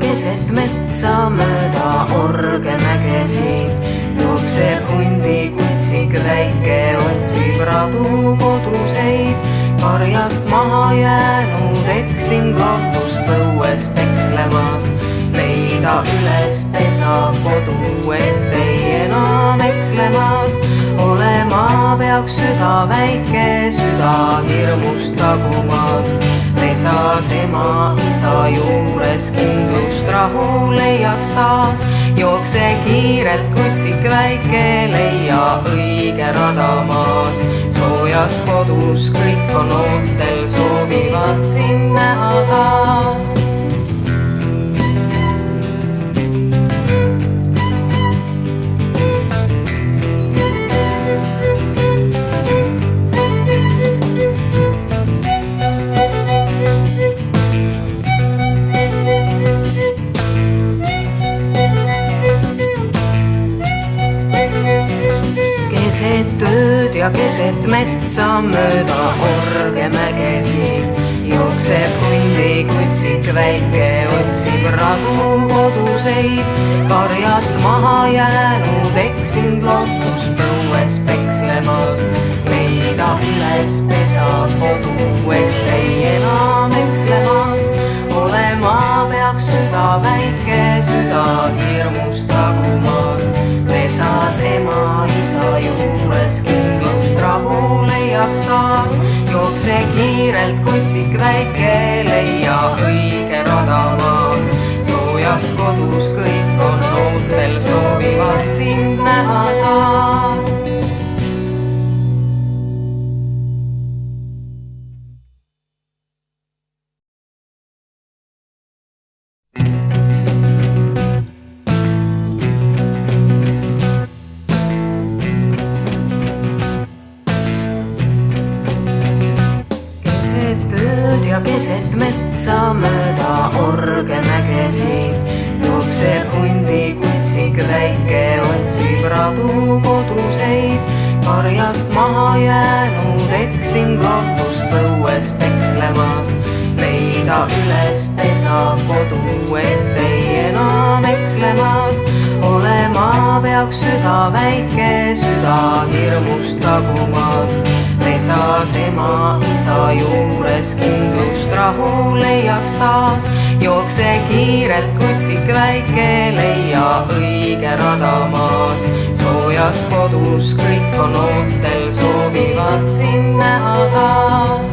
keset metsa mööda orgemägesid jookseb hundi kutsik väike, otsib radu koduseid. Karjast maha jäänud eksin lootuspõues pekslemas, leida üles pesa kodu, et ei enam ekslemas. Olema peaks süda väike, süda hirmust tagumas. Pesas ema isa juures kindlust rahu leiaks taas. Jookse kiirelt kutsik väike, leia õige radamaas. Soojas kodus kõik on ootel, soovivad sind näha taas. Keset tööd ja keset metsa mööda orgemägesid jookseb hundi kutsik väike, otsib radu koduseid. Karjast maha jäänud eksinud lootuspõues pekslemas, leida üles pesa kodu, et ei enam ekslemas. Olema peaks süda väike, süda hirmust tagumas. Pesas ema isa juures kindlust rahu leiaks taas. Jookse kiirelt kutsik väike, leia õige radamaas. Soojas kodus kõik on ootel, soovivad sind näha taas. Keset metsa mööda orgemägesid jookseb hundi kutsik väike, otsib radu koduseid. Karjast maha jäänud eksinud lootuspõues pekslemas, leida üles pesa kodu, et ei enam ekslemas. Olema peaks süda väike, süda hirmust tagumas. Pesas ema isa juures kindlust rahu leiaks taas. Jookse kiirelt kutsik väike, leia õige radamaas. Soojas kodus kõik on ootel, soovivad sind näha taas.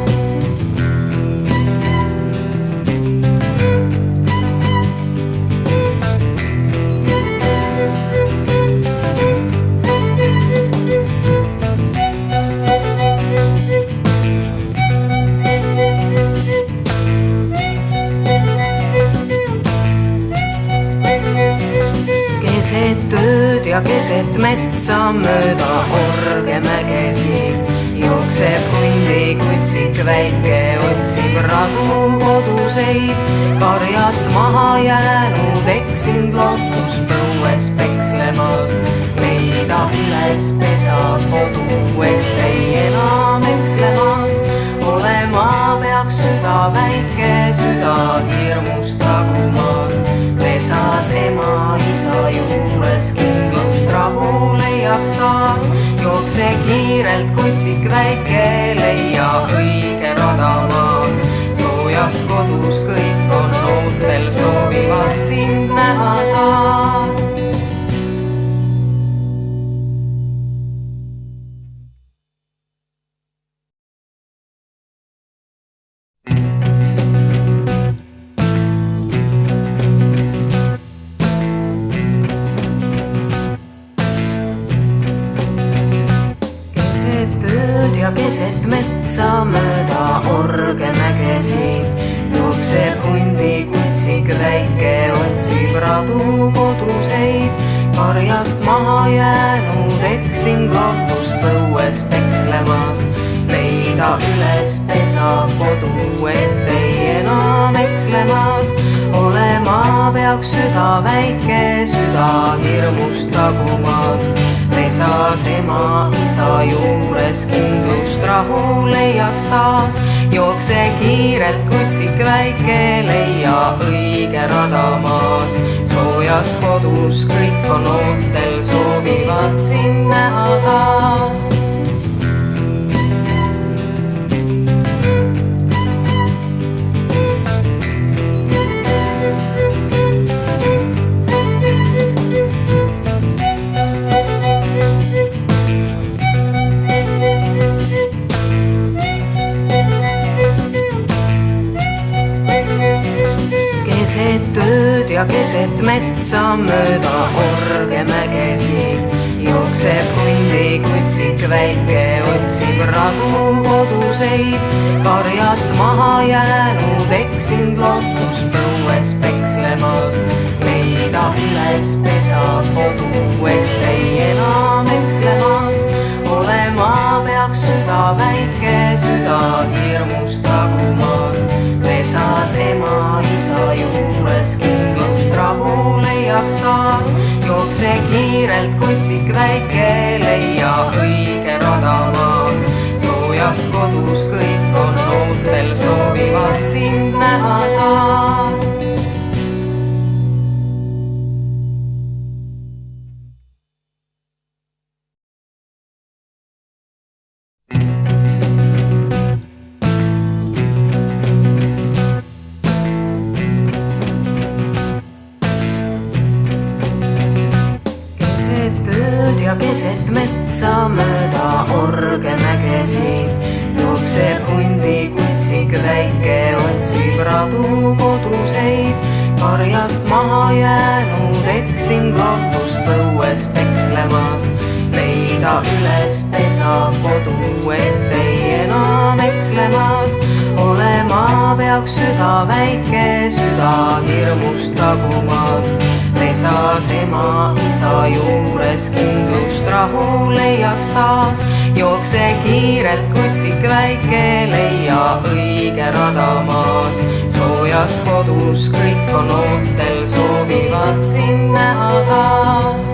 Keset tööd ja keset metsa mööda orgemägesid jookseb hundi kutsik väike, otsib radu koduseid. Karjast maha jäänud eksinud lootuspõues pekslemas, leida üles pesa kodu, et ei enam ekslemas. Olema peaks süda väike, süda hirmust tagumas. Pesas ema isa juures kindlust rahu leiaks taas. Jookse kiirelt kutsik väike, leia õige radamaas. Soojas kodus kõik on ootel, soovivad sind näha taas. Keset metsa mööda orgemägesid jookseb hundi kutsik väike, otsib radu koduseid. Karjast maha jäänud eksinud lootuspõues pekslemas, leida üles pesa kodu, et ei enam ekslemas. Olema peaks süda väike, süda hirmust tagumas. Pesas ema isa juures kindlust rahu leiaks taas. jookse kiirelt kutsik väike, leia õige rada maas. soojas kodus kõik on ootel, soovivad sind näha taas. Keset tööd ja keset metsa mööda orgemägesi jookseb hundi kutsik väike, otsib radu koduseid. karjast maha jäänud eksinud lootus põues pekslemas, leida üles pesa kodu, et ei enam ekslemas. olema peaks süda väike, süda hirmust tagumas. pesas ema isa juures kindlust rahu leiaks taas. jookse kiirelt kutsik väike, leia õige rada maas. soojas kodus kõik on ootel, soovivad sind näha taas. ja keset metsa mööda orgemägesi jookseb hundi kutsik väike, otsib radu koduseid. karjast maha jäänud eksinud lootus põues pekslemas, leida üles pesa kodu, et ei enam ekslemas. olema peaks süda väike, süda hirmust tagumas. pesas ema isa juures kindlust rahu leiaks taas. jookse kiirelt kutsik väike, leia õige rada maas. soojas kodus kõik on ootel, soovivad sind näha taas.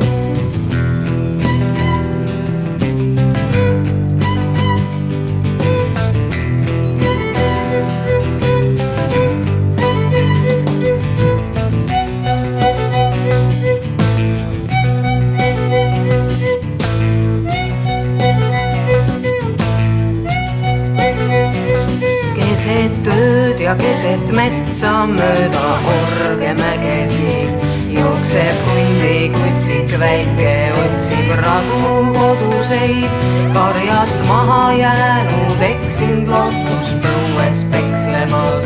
keset tööd ja keset metsa mööda orgemägesi jookseb hundi kutsik väike, otsib radu koduseid. karjast maha jäänud eksinud lootus põues pekslemas,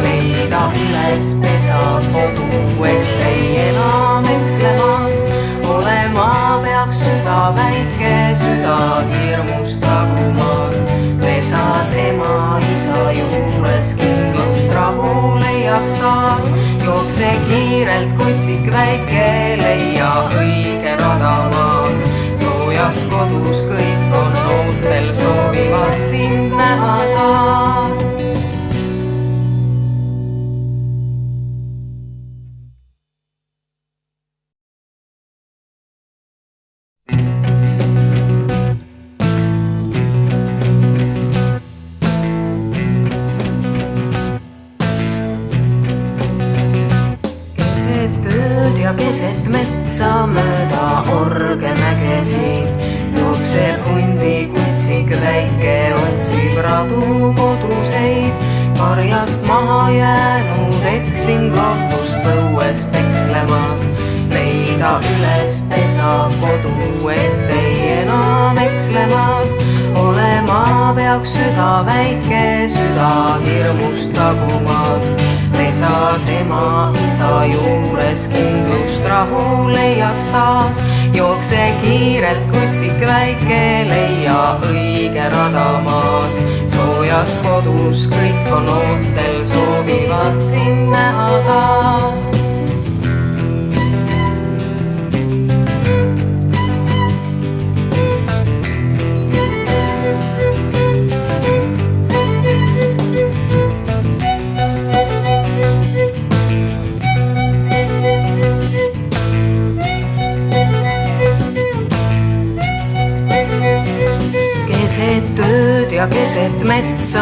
leida üles pesa kodu, et ei enam ekslemas. olema peaks süda väike, süda hirmust tagumas. pesas ema isa juures kindlust rahu leiaks taas. jookse kiirelt kutsik väike, leia õige rada maas. soojas kodus kõik on ootel, soovivad sind näha taas. ja keset metsa mööda orgemägesi jookseb hundi kutsik väike, otsib radu koduseid. karjast maha jäänud eksinud lootus põues pekslemas, leida üles pesa kodu, et ei enam ekslemas. olema peaks süda väike, süda hirmust tagumas. pesas ema isa juures kindlust rahu leiaks taas. jookse kiirelt kutsik väike, leia õige rada maas. soojas kodus kõik on ootel, soovivad sind näha taas. keset tööd ja keset metsa